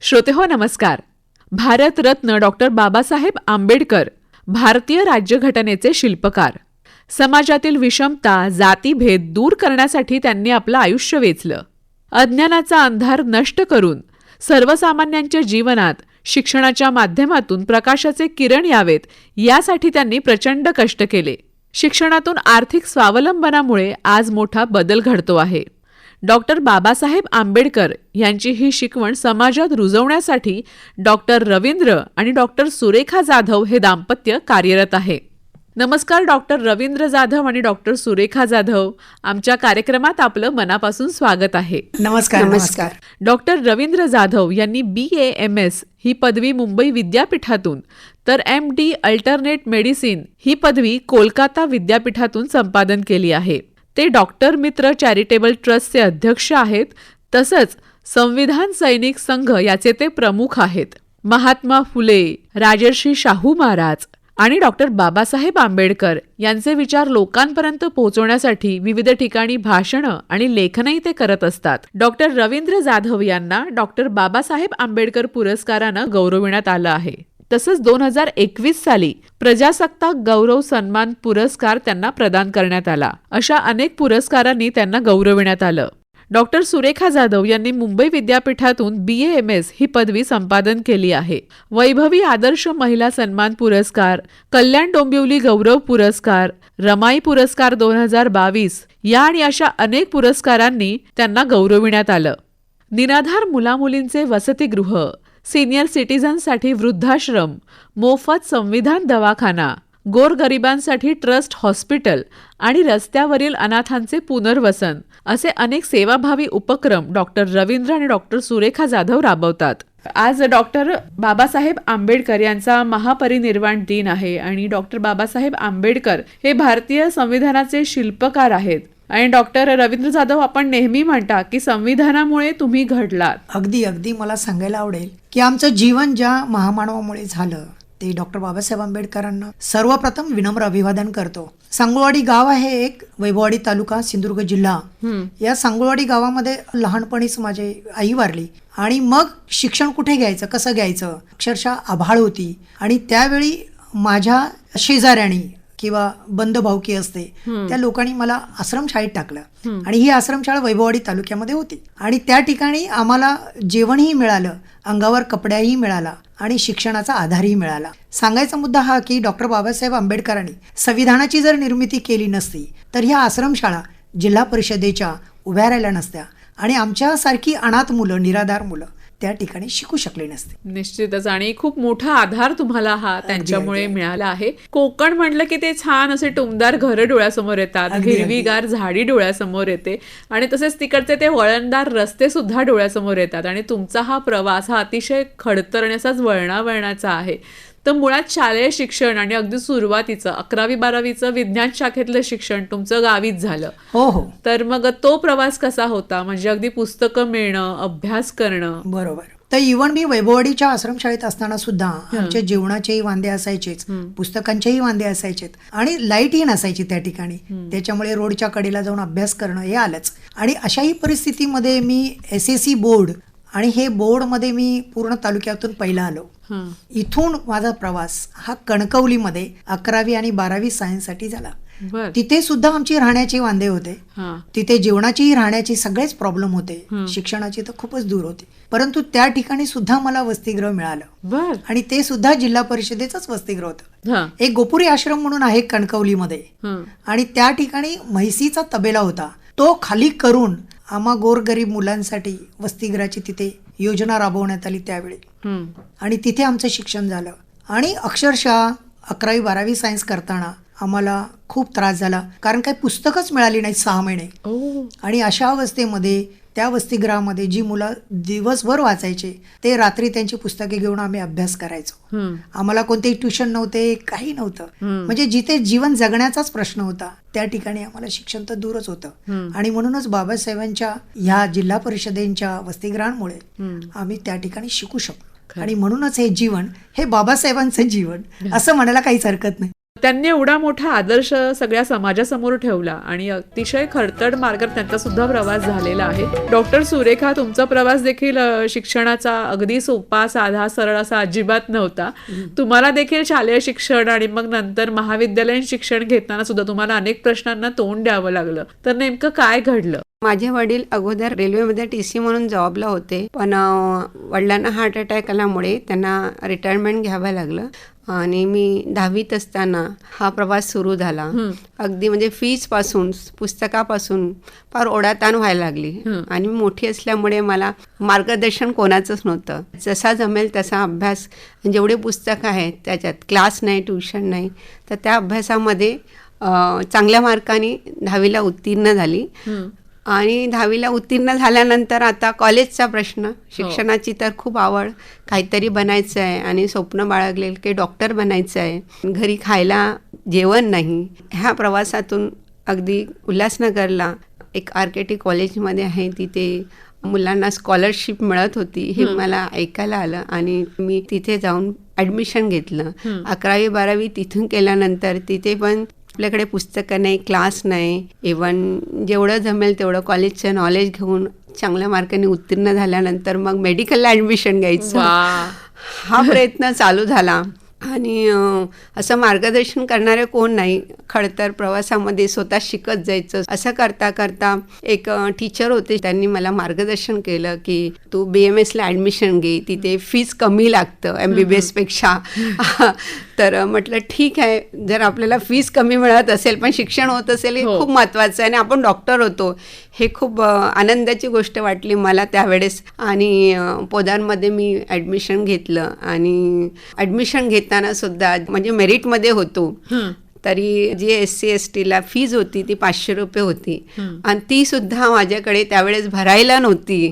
श्रोतेहो नमस्कार. भारतरत्न डॉक्टर बाबासाहेब आंबेडकर भारतीय राज्यघटनेचे शिल्पकार. समाजातील विषमता, जातीभेद दूर करण्यासाठी त्यांनी आपलं आयुष्य वेचलं. अज्ञानाचा अंधार नष्ट करून सर्वसामान्यांच्या जीवनात शिक्षणाच्या माध्यमातून प्रकाशाचे किरण यावेत यासाठी त्यांनी प्रचंड कष्ट केले. शिक्षणातून आर्थिक स्वावलंबनामुळे आज मोठा बदल घडतो आहे. डॉक्टर बाबासाहेब आंबेडकर यांची ही शिकवण समाजात रुजवण्यासाठी डॉक्टर रवींद्र आणि डॉक्टर सुरेखा जाधव हे दाम्पत्य कार्यरत आहे. नमस्कार डॉक्टर रवींद्र जाधव आणि डॉक्टर सुरेखा जाधव, आमच्या कार्यक्रमात आपलं मनापासून स्वागत आहे. नमस्कार. नमस्कार. डॉक्टर रवींद्र जाधव यांनी BAMS ही पदवी मुंबई विद्यापीठातून तर MD अल्टरनेट मेडिसिन ही पदवी कोलकाता विद्यापीठातून संपादन केली आहे. ते डॉक्टर मित्र चॅरिटेबल ट्रस्टचे अध्यक्ष आहेत. तसंच संविधान सैनिक संघ याचे ते प्रमुख आहेत. महात्मा फुले, राजर्षी शाहू महाराज आणि डॉक्टर बाबासाहेब आंबेडकर यांचे विचार लोकांपर्यंत पोहोचवण्यासाठी विविध ठिकाणी भाषणं आणि लेखनही ते करत असतात. डॉक्टर रवींद्र जाधव यांना डॉक्टर बाबासाहेब आंबेडकर पुरस्कारानं गौरविण्यात आलं आहे. तसंच 2021 साली प्रजासत्ताक गौरव सन्मान पुरस्कार त्यांना प्रदान करण्यात आला. अशा अनेक पुरस्कारांनी त्यांना गौरविण्यात आलं. डॉक्टर सुरेखा जाधव यांनी मुंबई विद्यापीठातून BAMS ही पदवी संपादन केली आहे. वैभवी आदर्श महिला सन्मान पुरस्कार, कल्याण डोंबिवली गौरव पुरस्कार, रमाई पुरस्कार 2022 या आणि अशा अनेक पुरस्कारांनी त्यांना गौरविण्यात आलं. निराधार मुलामुलींचे वसतिगृह, सिनियर सिटीझनसाठी वृद्धाश्रम, मोफत संविधान दवाखाना, गोरगरिबांसाठी ट्रस्ट हॉस्पिटल आणि रस्त्यावरील अनाथांचे पुनर्वसन असे अनेक सेवाभावी उपक्रम डॉक्टर रवींद्र आणि डॉक्टर सुरेखा जाधव राबवतात. आज डॉक्टर बाबासाहेब आंबेडकर यांचा महापरिनिर्वाण दिन आहे आणि डॉक्टर बाबासाहेब आंबेडकर हे भारतीय संविधानाचे शिल्पकार आहेत. आणि डॉक्टर रवींद्र जाधव, आपण नेहमी म्हणता की संविधानामुळे तुम्ही घडलात. अगदी मला सांगायला आवडेल की आमचं जीवन ज्या महामानवामुळे झालं ते डॉक्टर बाबासाहेब आंबेडकरांना सर्वप्रथम विनम्र अभिवादन करतो. सांगोळवाडी गाव आहे एक, वैभववाडी तालुका, सिंधुदुर्ग जिल्हा. या सांगोळवाडी गावामध्ये लहानपणीच माझी आई वारली आणि मग शिक्षण कुठे घ्यायचं, कसं घ्यायचं, अक्षरशः आभाळ होती. आणि त्यावेळी माझ्या शेजाऱ्यानी किंवा बंद भावकी असते त्या लोकांनी मला आश्रमशाळेत टाकलं आणि ही आश्रमशाळा वैभववाडी तालुक्यामध्ये होती. आणि त्या ठिकाणी आम्हाला जेवणही मिळालं, अंगावर कपड्याही मिळाला आणि शिक्षणाचा आधारही मिळाला. सांगायचा मुद्दा हा की डॉक्टर बाबासाहेब आंबेडकरांनी संविधानाची जर निर्मिती केली नसती तर ह्या आश्रमशाळा जिल्हा परिषदेच्या उभ्या राहिल्या नसत्या आणि आमच्यासारखी अनाथ मुलं, निराधार मुलं त्या ठिकाणी शिकू शकले नसते. निश्चितच. आणि खूप मोठा आधार तुम्हाला हा त्यांच्यामुळे मिळाला आहे. कोकण म्हटलं की ते छान असे टुमदार घरं डोळ्यासमोर येतात, हिरवीगार झाडी डोळ्यासमोर येते आणि तसेच तिकडचे ते वळणदार रस्ते सुद्धा डोळ्यासमोर येतात. आणि तुमचा हा प्रवास हा अतिशय खडतरण्याचाच वळणावळणाचा आहे. तर मुळात शालेय शिक्षण आणि अगदी सुरुवातीचं 11वी-12वीचं विज्ञान शाखेतलं शिक्षण तुमचं गावीच झालं. हो. तर मग तो प्रवास कसा होता? म्हणजे अगदी पुस्तकं मिळणं, अभ्यास करणं. बरोबर. तर इव्हन मी वैभववाडीच्या आश्रमशाळेत असताना सुद्धा आमच्या जेवणाचेही वांदे असायचेच, पुस्तकांचेही वांदे असायचेत आणि लाईटही नसायची त्या ठिकाणी. त्याच्यामुळे रोडच्या कडेला जाऊन अभ्यास करणं हे आलंच. आणि अशाही परिस्थितीमध्ये मी SSC बोर्ड आणि हे बोर्डमध्ये मी पूर्ण तालुक्यातून पहिला आलो. इथून माझा प्रवास हा कणकवलीमध्ये 11वी आणि 12वी सायन्ससाठी झाला. तिथे सुद्धा आमची राहण्याची वांदे होते, तिथे जेवणाची, राहण्याची सगळेच प्रॉब्लेम होते, शिक्षणाची तर खूपच दूर होती. परंतु त्या ठिकाणी सुद्धा मला वसतिगृह मिळालं आणि ते सुद्धा जिल्हा परिषदेचंच वसतिगृह होतं. एक गोपुरी आश्रम म्हणून आहे कणकवलीमध्ये आणि त्या ठिकाणी म्हैसीचा तबेला होता. तो खाली करून आम्हा गोरगरीब मुलांसाठी वसतिगृहाची तिथे योजना राबवण्यात आली त्यावेळी आणि तिथे आमचं शिक्षण झालं. आणि अक्षरशः 11वी-12वी सायन्स करताना आम्हाला खूप त्रास झाला, कारण काही पुस्तकच मिळाली नाही 6 महिने. आणि अशा अवस्थेमध्ये त्या वसतिगृहामध्ये जी मुलं दिवसभर वाचायचे ते रात्री त्यांची पुस्तके घेऊन आम्ही अभ्यास करायचो. आम्हाला कोणतेही ट्युशन नव्हते, काही नव्हतं. म्हणजे जिथे जीवन जगण्याचाच प्रश्न होता त्या ठिकाणी आम्हाला शिक्षण तर दूरच होतं. आणि म्हणूनच बाबासाहेबांच्या ह्या जिल्हा परिषदेच्या वसतिगृहांमुळे आम्ही त्या ठिकाणी शिकू शकतो. आणि म्हणूनच हे जीवन हे बाबासाहेबांचं जीवन असं म्हणायला काहीच हरकत नाही. त्यांनी एवढा मोठा आदर्श सगळ्या समाजासमोर ठेवला आणि अतिशय खडतड मार्गात त्यांचा सुद्धा प्रवास झालेला आहे. डॉक्टर सुरेखा, तुमचा प्रवास देखील शिक्षणाचा अगदी सोपा, साधा, सरळ असा अजिबात नव्हता. तुम्हाला देखील शालेय शिक्षण आणि मग नंतर महाविद्यालयीन शिक्षण घेताना सुद्धा तुम्हाला अनेक प्रश्नांना तोंड द्यावं लागलं. तर नेमकं काय घडलं? माझे वडील अगोदर रेल्वेमध्ये TC म्हणून जॉबला होते, पण वडिलांना हार्ट अटॅक आल्यामुळे त्यांना रिटायरमेंट घ्यावं लागलं आणि मी 10वीत असताना हा प्रवास सुरू झाला. अगदी म्हणजे फीजपासून, पुस्तकापासून फार ओढाताण व्हायला लागली आणि मी मोठी असल्यामुळे मला मार्गदर्शन कोणाचंच नव्हतं. जसा जमेल तसा अभ्यास, जेवढे पुस्तकं आहेत त्याच्यात क्लास नाही, ट्युशन नाही, तर त्या अभ्यासामध्ये चांगल्या मार्काने 10वीला उत्तीर्ण झाली. आणि 10वीला उत्तीर्ण झाल्यानंतर आता कॉलेजचा प्रश्न, शिक्षणाची तर खूप आवड, काहीतरी बनायचं आहे आणि स्वप्न बाळगलेलं की डॉक्टर बनायचं आहे. घरी खायला जेवण नाही. ह्या प्रवासातून अगदी उल्हासनगरला एक RKT कॉलेजमध्ये आहे, तिथे मुलांना स्कॉलरशिप मिळत होती हे मला ऐकायला आलं आणि मी तिथे जाऊन ॲडमिशन घेतलं. 11वी 12वी तिथून केल्यानंतर तिथे पण आपल्याकडे पुस्तकं नाही, क्लास नाही. इवन जेवढं जमेल तेवढं कॉलेजचं नॉलेज घेऊन चांगल्या मार्काने उत्तीर्ण झाल्यानंतर मग मेडिकलला ॲडमिशन घ्यायचं, हा प्रयत्न चालू झाला. आणि असं मार्गदर्शन करणारे कोण नाही. खडतर प्रवासामध्ये स्वतः शिकत जायचं. असं करता करता एक टीचर होते, त्यांनी मला मार्गदर्शन केलं की तू BMSला ॲडमिशन घे, तिथे फीस कमी लागतं MBBSपेक्षा. तर म्हटलं ठीक आहे, जर आपल्याला फीस कमी मिळत असेल पण शिक्षण होत असेल हे खूप महत्त्वाचं आहे आणि आपण डॉक्टर होतो, हे खूप आनंदाची गोष्ट वाटली मला त्यावेळेस. आणि पोदारमध्ये मी ॲडमिशन घेतलं आणि ॲडमिशन घेताना सुद्धा म्हणजे मेरिटमध्ये होतो, तरी जी SC STला फीज होती ती 500 रुपये होती आणि ती सुद्धा माझ्याकडे त्यावेळेस भरायला नव्हती.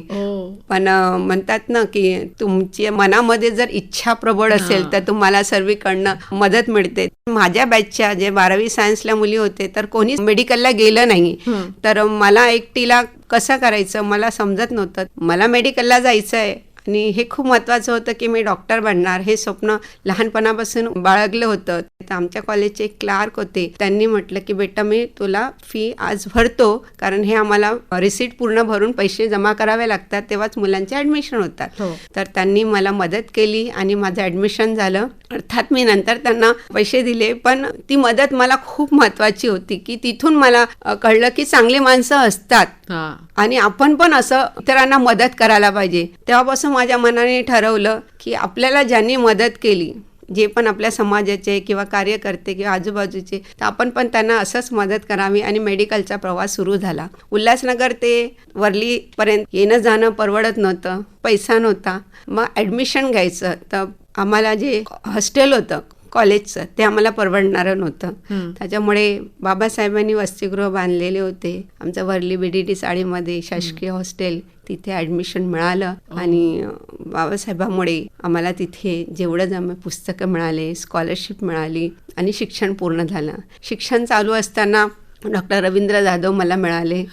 पण म्हणतात ना की तुमच्या मनामध्ये जर इच्छा प्रबळ असेल तर तुम्हाला सर्वीकडनं मदत मिळते. माझ्या बॅचच्या जे 12वी सायन्सला मुली होते तर कोणीच मेडिकलला गेलं नाही. तर मला एकटीला कसं करायचं मला समजत नव्हतं. मला मेडिकलला जायचं आहे आणि हे खूप महत्त्वाचं होतं की मी डॉक्टर बनणार, हे स्वप्न लहानपणापासून बाळगलं होतं. तर आमच्या कॉलेजचे एक क्लार्क होते, त्यांनी म्हटलं की बेटा मी तुला फी आज भरतो, कारण हे आम्हाला रिसीट पूर्ण भरून पैसे जमा करावे लागतात, तेव्हाच मुलांचे ॲडमिशन होतात. तर त्यांनी मला मदत केली आणि माझं ॲडमिशन झालं. अर्थात मी नंतर त्यांना पैसे दिले, पण ती मदत मला खूप महत्त्वाची होती की तिथून मला कळलं की चांगली माणसं असतात आणि आपण पण असं इतरांना मदत करायला पाहिजे. तेव्हापासून माझ्या मनाने ठरवलं की आपल्याला ज्यांनी मदत केली, जे पण आपल्या समाजाचे किंवा कार्यकर्ते किंवा आजूबाजूचे, तर आपण पण त्यांना असंच मदत करावी. आणि मेडिकलचा प्रवास सुरू झाला. उल्हासनगर ते वरलीपर्यंत येणं जाणं परवडत नव्हतं, पैसा नव्हता. मग ॲडमिशन घ्यायचं तर आम्हाला जे हॉस्टेल होतं कॉलेजचं ते आम्हाला परवडणारं नव्हतं. त्याच्यामुळे बाबासाहेबांनी वसतिगृह बांधलेले होते. आमचं वरली BDT चाळीमध्ये शासकीय हॉस्टेल, तिथे ॲडमिशन मिळालं आणि बाबासाहेबांमुळे आम्हाला तिथे जेवढं जमे पुस्तकं मिळाले, स्कॉलरशिप मिळाली आणि शिक्षण पूर्ण झालं. शिक्षण चालू असताना डॉक्टर रवींद्र जाधव मला मिळाले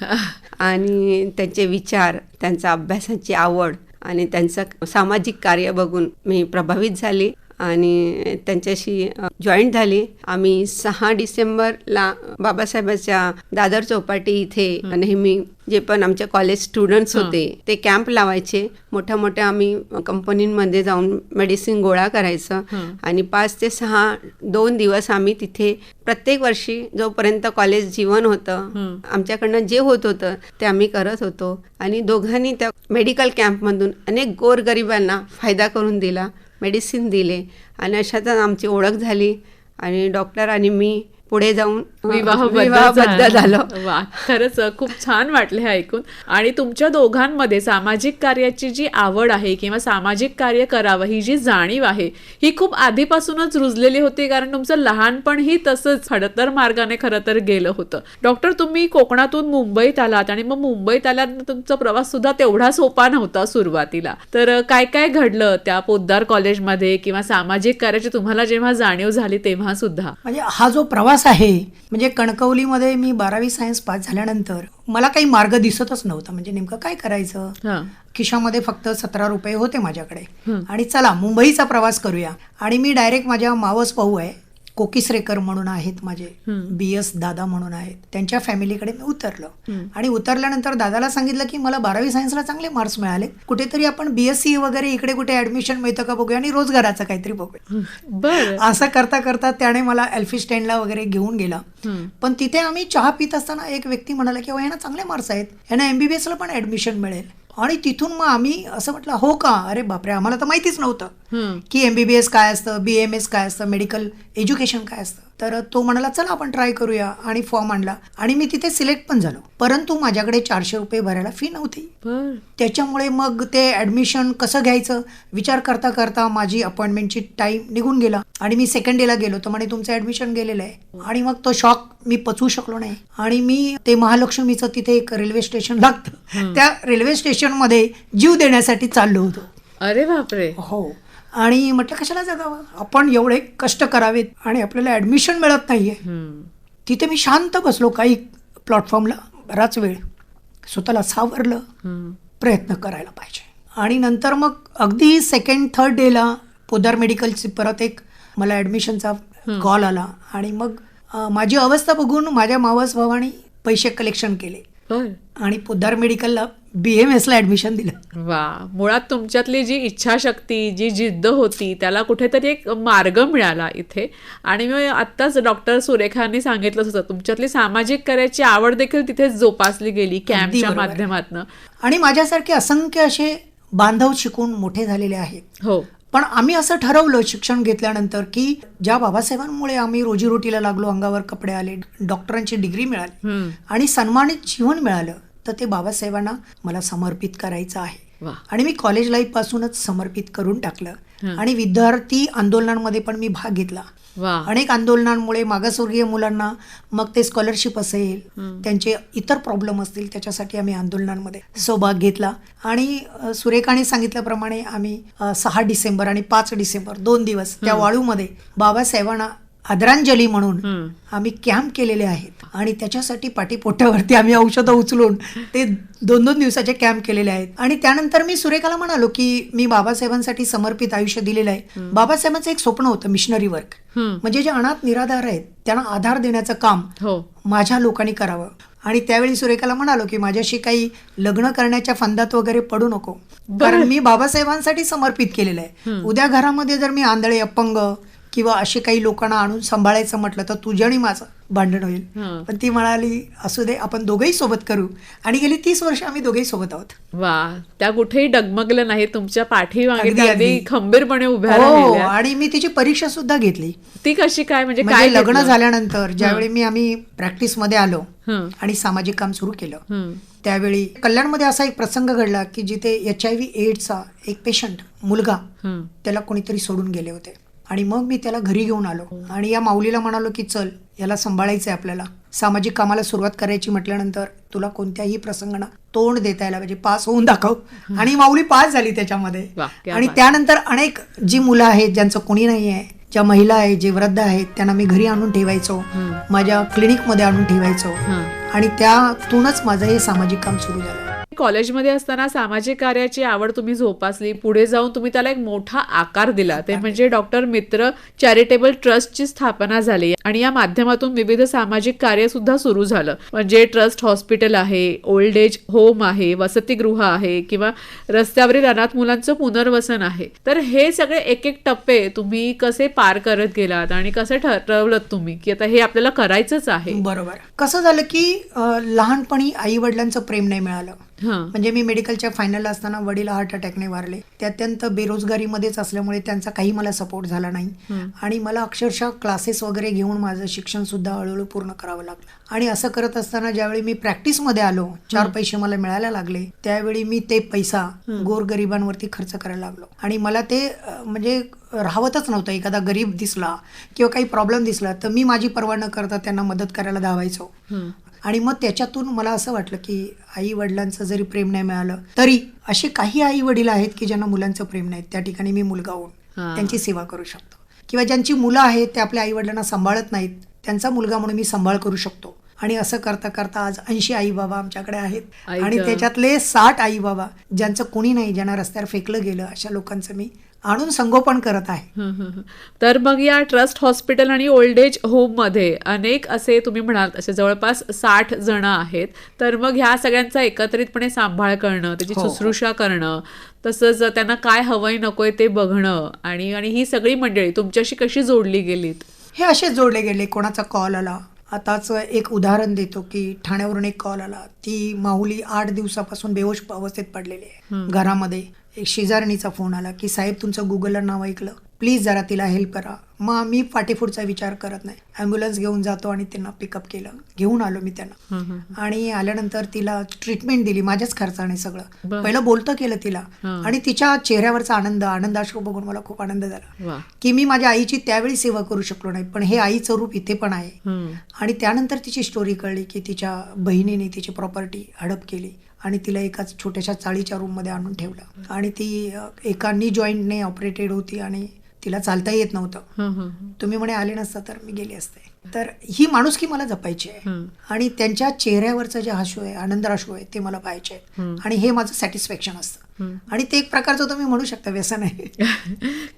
आणि त्यांचे विचार, त्यांचा अभ्यासाची आवड आणि त्यांचं सामाजिक कार्य बघून मी प्रभावित झाले आणि त्यांच्याशी जॉईंट झाली. आम्ही 6 डिसेंबरला बाबासाहेबांच्या दादर चौपाटी इथे नेहमी जे पण आमचे कॉलेज स्टुडंट्स होते ते कॅम्प लावायचे. मोठ्या मोठ्या आम्ही कंपनींमध्ये जाऊन मेडिसिन गोळा करायचं आणि 5 ते 6 2 दिवस आम्ही तिथे प्रत्येक वर्षी जोपर्यंत कॉलेज जीवन होतं आमच्याकडनं जे होत होतं ते आम्ही करत होतो. आणि दोघांनी त्या मेडिकल कॅम्पमधून अनेक गोरगरिबांना फायदा करून दिला, मेडिसिन दिले आणि अशातच आमची ओळख झाली आणि डॉक्टर आणि मी पुढे जाऊन विवाहबद्ध झालो. वा, खरंच खूप छान वाटलं हे ऐकून. आणि तुमच्या दोघांमध्ये सामाजिक कार्याची जी आवड आहे किंवा सामाजिक कार्य करावं ही जी जाणीव आहे ही खूप आधीपासूनच रुजलेली होती, कारण तुमचं लहानपण ही तसंच खडतर मार्गाने खरं तर गेलं होतं. डॉक्टर, तुम्ही कोकणातून मुंबईत आलात आणि मग मुंबईत आल्यानंतर तुमचा प्रवास सुद्धा तेवढा सोपा नव्हता सुरुवातीला. तर काय काय घडलं त्या पोद्दार कॉलेजमध्ये किंवा सामाजिक कार्याची तुम्हाला जेव्हा जाणीव झाली तेव्हा सुद्धा? म्हणजे हा जो प्रवास आहे, म्हणजे कणकवलीमध्ये मी 12वी सायन्स पास झाल्यानंतर मला काही मार्ग दिसतच नव्हता. म्हणजे नेमकं काय करायचं, खिशामध्ये फक्त 17 रुपये होते माझ्याकडे आणि चला मुंबईचा प्रवास करूया. आणि मी डायरेक्ट, माझ्या मावस भाऊ आहे कोकिसरेकर म्हणून आहेत माझे, BS दादा म्हणून आहेत, त्यांच्या फॅमिलीकडे मी उतरलो. आणि उतरल्यानंतर दादाला सांगितलं की मला 12वी सायन्सला चांगले मार्क्स मिळाले, कुठेतरी आपण BSc वगैरे इकडे कुठे ऍडमिशन मिळतं का बघूया आणि रोजगाराचं काहीतरी बघूया. बर. असं करता करता त्याने मला एल्फिस्टनला वगैरे घेऊन गेला. पण तिथे आम्ही चहा पित असताना एक व्यक्ती म्हणाला की यांना चांगले मार्क्स आहेत, यांना MBBS ला पण ऍडमिशन मिळेल. आणि तिथून मग आम्ही असं म्हटलं हो का, अरे बापरे, आम्हाला तर माहितीच नव्हतं की MBBS काय असतं, BAMS काय असतं, मेडिकल एज्युकेशन काय असतं. तर तो म्हणाला चला आपण ट्राय करूया आणि फॉर्म आणला आणि मी तिथे सिलेक्ट पण झालो. परंतु माझ्याकडे 400 रुपये भरायला फी नव्हती. त्याच्यामुळे मग ते ऍडमिशन कसं घ्यायचं विचार करता करता माझी अपॉइंटमेंटची टाइम निघून गेला आणि मी सेकंड डेला गेलो तर म्हणे तुमचं ऍडमिशन गेलेलं आहे. आणि मग तो शॉक मी पचवू शकलो नाही आणि मी ते महालक्ष्मीचं तिथे एक रेल्वे स्टेशन लागतं, त्या रेल्वे स्टेशनमध्ये जीव देण्यासाठी चाललो होतो. अरे बापरे. हो. आणि म्हटलं कशाला जगावं, आपण एवढे कष्ट करावेत आणि आपल्याला ऍडमिशन मिळत नाहीये. तिथे मी शांत बसलो काही प्लॅटफॉर्मला बराच वेळ, स्वतःला सावरलं, प्रयत्न करायला पाहिजे. आणि नंतर मग अगदी सेकंड थर्ड डेला पोद्दार मेडिकलची परत एक मला ऍडमिशनचा कॉल आला आणि मग माझी अवस्था बघून माझ्या मावस भावाने पैसे कलेक्शन केले आणि पोद्दार मेडिकलला BMS ला ऍडमिशन दिलं. वा. मुळात तुमच्यातली जी इच्छाशक्ती, जी जिद्द होती, त्याला कुठेतरी एक मार्ग मिळाला इथे. आणि मी आत्ताच डॉक्टर सुरेखांनी सांगितलंच होतं, तुमच्यातली सामाजिक कार्याची आवड देखील तिथेच जोपासली गेली कॅम्पच्या माध्यमातून. आणि माझ्यासारखे असंख्य असे बांधव शिकून मोठे झालेले आहेत. हो. पण आम्ही असं ठरवलं शिक्षण घेतल्यानंतर की ज्या बाबासाहेबांमुळे आम्ही रोजीरोटीला लागलो, अंगावर कपडे आले, डॉक्टरांची डिग्री मिळाली आणि सन्मानित जीवन मिळालं, तर ते बाबासाहेबांना मला समर्पित करायचं आहे. आणि मी कॉलेज लाईफ पासूनच समर्पित करून टाकलं. आणि विद्यार्थी आंदोलनांमध्ये पण मी भाग घेतला. अनेक आंदोलनांमुळे मागासवर्गीय मुलांना मग ते स्कॉलरशिप असेल, त्यांचे इतर प्रॉब्लेम असतील, त्याच्यासाठी आम्ही आंदोलनांमध्ये सहभाग घेतला. आणि सुरेखाने सांगितल्याप्रमाणे आम्ही 6 डिसेंबर आणि 5 डिसेंबर 2 दिवस त्या वाळूमध्ये बाबासाहेबांना आदरांजली म्हणून आम्ही कॅम्प केलेले आहेत. आणि त्याच्यासाठी पाठीपोटावरती आम्ही औषधं उचलून ते 2-2 दिवसाचे कॅम्प केलेले आहेत. आणि त्यानंतर मी सुरेखाला म्हणालो की मी बाबासाहेबांसाठी समर्पित आयुष्य दिलेलं आहे. बाबासाहेबांचं एक स्वप्न होतं मिशनरी वर्क, म्हणजे जे अनाथ निराधार आहेत त्यांना आधार देण्याचं काम माझ्या लोकांनी करावं. आणि त्यावेळी सुरेखाला म्हणालो की माझ्याशी काही लग्न करण्याच्या फंदात वगैरे पडू नको, कारण मी बाबासाहेबांसाठी समर्पित केलेलं आहे. उद्या घरामध्ये जर मी आंधळे, अपंग किंवा असे काही लोकांना आणून सांभाळायचं म्हटलं तर तुझ्या आणि माझं भांडण होईल. पण ती म्हणाली असू दे, आपण दोघंही सोबत करू. आणि गेली 30 वर्ष आम्ही दोघेही सोबत आहोत. वा. त्या कुठेही डगमगलं नाही, तुमच्या पाठीमागे खंबीरपणे उभ्या राहिल्या. आणि मी तिची परीक्षा सुद्धा घेतली. ती कशी काय, म्हणजे काय लग्न झाल्यानंतर ज्यावेळी आम्ही प्रॅक्टिस मध्ये आलो आणि सामाजिक काम सुरू केलं, त्यावेळी कल्याणमध्ये असा एक प्रसंग घडला की जिथे HIV एड्सचा एक पेशंट मुलगा, त्याला कोणीतरी सोडून गेले होते. आणि मग मी त्याला घरी घेऊन आलो आणि या माऊलीला म्हणालो की चल, याला सांभाळायचंय आपल्याला, सामाजिक कामाला सुरुवात करायची म्हटल्यानंतर तुला कोणत्याही प्रसंगाला तोंड देता यायला पाहिजे, पास होऊन दाखव. आणि माऊली पास झाली त्याच्यामध्ये. आणि त्यानंतर अनेक जी मुलं आहेत ज्यांचं कोणी नाही आहे, ज्या महिला आहेत, जे वृद्ध आहेत, त्यांना मी घरी आणून ठेवायचो, माझ्या क्लिनिकमध्ये आणून ठेवायचो. आणि त्यातूनच माझं हे सामाजिक काम सुरू झालं. कॉलेजमध्ये असताना सामाजिक कार्याची आवड तुम्ही जोपासली, पुढे जाऊन तुम्ही त्याला एक मोठा आकार दिला, ते म्हणजे डॉक्टर मित्र चॅरिटेबल ट्रस्टची स्थापना झाली. आणि या माध्यमातून विविध सामाजिक कार्य सुद्धा सुरू झालं. म्हणजे ट्रस्ट हॉस्पिटल आहे, ओल्ड एज होम आहे, वसतिगृह आहे, किंवा रस्त्यावरील अनाथ मुलांचं पुनर्वसन आहे. तर हे सगळे एक एक टप्पे तुम्ही कसे पार करत गेलात आणि कसे ठरवलं तुम्ही की आता हे आपल्याला करायचंच आहे? बरोबर. कसं झालं की लहानपणी आई वडिलांचं प्रेम नाही मिळालं. म्हणजे मी मेडिकलच्या फायनलला असताना वडील हार्ट अटॅकने वारले. ते अत्यंत बेरोजगारीमध्येच असल्यामुळे त्यांचा काही मला सपोर्ट झाला नाही. आणि मला अक्षरशः क्लासेस वगैरे घेऊन माझं शिक्षण सुद्धा हळूहळू पूर्ण करावं लागलं. आणि असं करत असताना ज्यावेळी मी प्रॅक्टिसमध्ये आलो, 4 पैसे मला मिळायला लागले, त्यावेळी मी ते पैसा गोरगरिबांवरती खर्च करायला लागलो. आणि मला ते म्हणजे राहवतच नव्हतं. एखादा गरीब दिसला किंवा काही प्रॉब्लेम दिसला तर मी माझी पर्वा न करता त्यांना मदत करायला धावायचो. आणि मग त्याच्यातून मला असं वाटलं की आई वडिलांचं जरी प्रेम नाही मिळालं तरी असे काही आई वडील आहेत की ज्यांना मुलांचं प्रेम नाही, त्या ठिकाणी मी मुलगा होऊन त्यांची सेवा करू शकतो. किंवा ज्यांची मुलं आहेत ते आपल्या आई वडिलांना सांभाळत नाहीत, त्यांचा मुलगा म्हणून मी सांभाळ करू शकतो. आणि असं करता करता आज 80 आई बाबा आमच्याकडे आहेत आई आणि गं. त्याच्यातले 60 आई बाबा ज्यांचं कोणी नाही, ज्यांना रस्त्यावर फेकलं गेलं, अशा लोकांचं मी आणून संगोपन करत आहे. तर मग या ट्रस्ट हॉस्पिटल आणि ओल्ड एज होममध्ये अनेक असे तुम्ही म्हणाल असे जवळपास 60 जण आहेत. तर मग ह्या सगळ्यांचा एकत्रितपणे सांभाळ करणं, त्याची हो. शुश्रूषा करणं, तसंच त्यांना काय हवंय नकोय ते बघणं आणि आणि ही सगळी मंडळी तुमच्याशी कशी जोडली गेलीत? हे असेच जोडले गेले. कोणाचा कॉल आला, आताच एक उदाहरण देतो की ठाण्यावरून एक कॉल आला. ती माऊली 8 दिवसापासून बेहोश अवस्थेत पडलेली आहे घरामध्ये. एक शेजारणीचा फोन आला की साहेब तुमचं गुगलला नाव ऐकलं, प्लीज जरा तिला हेल्प करा. मग मी पाठीपुढचा विचार करत नाही, ॲम्ब्युलन्स घेऊन जातो आणि त्यांना पिकअप केलं, घेऊन आलो मी त्यांना. आणि आल्यानंतर तिला ट्रीटमेंट दिली माझ्याच खर्चाने सगळं. बरं. पहिलं बोलतं केलं तिला हां. आणि तिच्या चेहऱ्यावरचा आनंदाश्रू बघून मला खूप आनंद झाला वा. की मी माझ्या आईची त्यावेळी सेवा करू शकलो नाही, पण हे आईचं रूप इथे पण आहे. हम्म. आणि त्यानंतर तिची स्टोरी कळली की तिच्या बहिणीने तिची प्रॉपर्टी हडप केली आणि तिला एकाच छोट्याशा चाळीच्या रूममध्ये आणून ठेवलं आणि ती एका नी जॉईंटने ऑपरेटेड होती आणि तिला चालता येत नव्हतं. तुम्ही म्हणे आले नसता तर मी गेले असते. तर ही माणुसकी मला जपायची आहे आणि त्यांच्या चेहऱ्यावरचं जे हसू आहे, आनंदाश्रू आहे, ते मला पाहायचे आहेत आणि हे माझं सॅटिस्फॅक्शन असतं आणि ते एक प्रकारचं तुम्ही म्हणू शकता व्यसन आहे.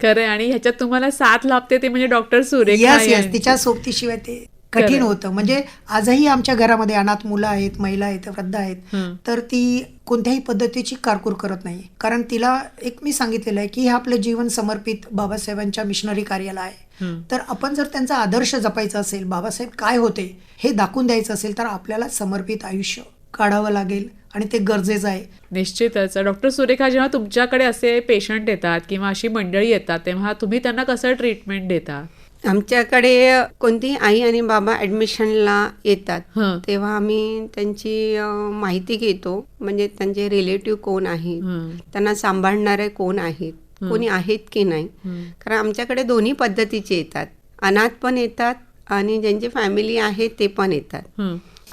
खरंय. आणि ह्याच्यात तुम्हाला साथ लाभते ते म्हणजे डॉक्टर सुरेखा यस यांची. तिच्या सोबतीशिवाय ते कठीण खरंय. होतं. म्हणजे आजही आमच्या घरामध्ये अनाथ मुलं आहेत, महिला आहेत, वृद्ध आहेत, तर ती कोणत्याही पद्धतीची कारकूर करत नाही. कारण तिला एक मी सांगितलेलं आहे की हे आपलं जीवन समर्पित बाबासाहेबांच्या मिशनरी कार्याला आहे. तर आपण जर त्यांचा आदर्श जपायचा असेल, बाबासाहेब काय होते हे दाखवून द्यायचं असेल, तर आपल्याला समर्पित आयुष्य काढावं लागेल आणि ते गरजेचं आहे. निश्चितच. डॉक्टर सुरेखा, जेव्हा तुमच्याकडे असे पेशंट येतात किंवा अशी मंडळी येतात तेव्हा तुम्ही त्यांना कसं ट्रीटमेंट देता? आमच्याकडे कोणतीही आई आणि बाबा ॲडमिशनला येतात हं. तेव्हा आम्ही त्यांची माहिती घेतो. म्हणजे त्यांचे रिलेटिव्ह कोण आहेत, त्यांना सांभाळणारे कोण आहेत, कोणी आहेत की नाही. कारण आमच्याकडे दोन्ही पद्धतीचे येतात. अनाथ पण येतात आणि ज्यांची फॅमिली आहे ते पण येतात.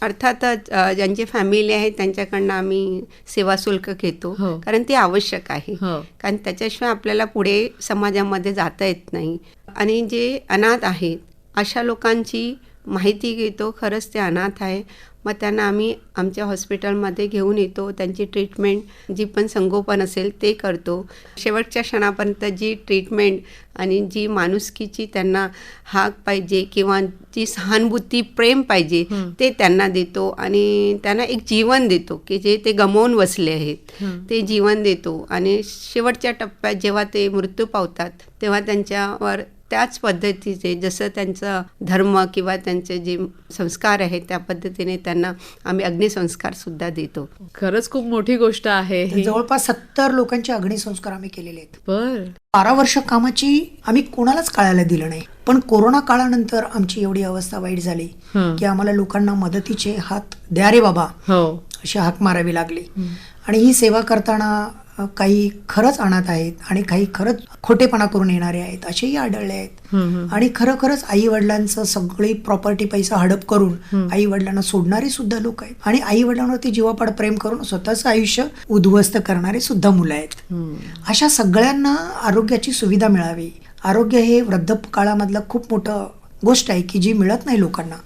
अर्थातच ज्यांची फॅमिली आहे त्यांच्याकडनं आम्ही सेवा शुल्क घेतो. हो. कारण ते आवश्यक आहे. हो. कारण त्याच्याशिवाय आपल्याला पुढे समाजामध्ये जाता येत नाही. आणि जे अनाथ आहेत अशा लोकांची माहिती घेतो. खरंच ते अनाथ आहे, मग त्यांना आम्ही आमच्या हॉस्पिटलमध्ये घेऊन येतो. त्यांची ट्रीटमेंट जी पण संगोपन असेल ते करतो. शेवटच्या क्षणापर्यंत जी ट्रीटमेंट आणि जी माणुसकीची त्यांना हाक पाहिजे किंवा जी सहानुभूती, प्रेम पाहिजे ते त्यांना देतो आणि त्यांना एक जीवन देतो की जे ते गमावून बसले आहेत ते जीवन देतो. आणि शेवटच्या टप्प्यात जेव्हा ते मृत्यू पावतात तेव्हा त्यांच्यावर त्याच पद्धतीचे जसं त्यांचा धर्म किंवा त्यांचे जे संस्कार आहेत त्या पद्धतीने त्यांना आम्ही अग्निसंस्कार सुद्धा देतो. खरंच खूप मोठी गोष्ट आहे ही. जवळपास 70 लोकांचे अग्निसंस्कार आम्ही केलेले आहेत. बर. 12 वर्ष कामाची आम्ही कोणालाच कळायला दिलं नाही. पण कोरोना काळानंतर आमची एवढी अवस्था वाईट झाली की आम्हाला लोकांना मदतीचे हात द्या रे बाबा हो. अशी हाक मारावी लागली. आणि ही सेवा करताना काही खरंच अनाथ आहेत आणि काही खरंच खोटेपणा करून येणारे आहेत असेही आढळले आहेत. आणि खरंच आई वडिलांचं सगळी प्रॉपर्टी पैसा हडप करून आई वडिलांना सोडणारे सुद्धा लोक आहेत आणि आई वडिलांवरती जीवापाड प्रेम करून स्वतःचं आयुष्य उद्ध्वस्त करणारे सुद्धा मुलं आहेत. अशा सगळ्यांना आरोग्याची सुविधा मिळावी. आरोग्य हे वृद्धकाळामधलं खूप मोठं गोष्ट आहे की जी मिळत नाही लोकांना.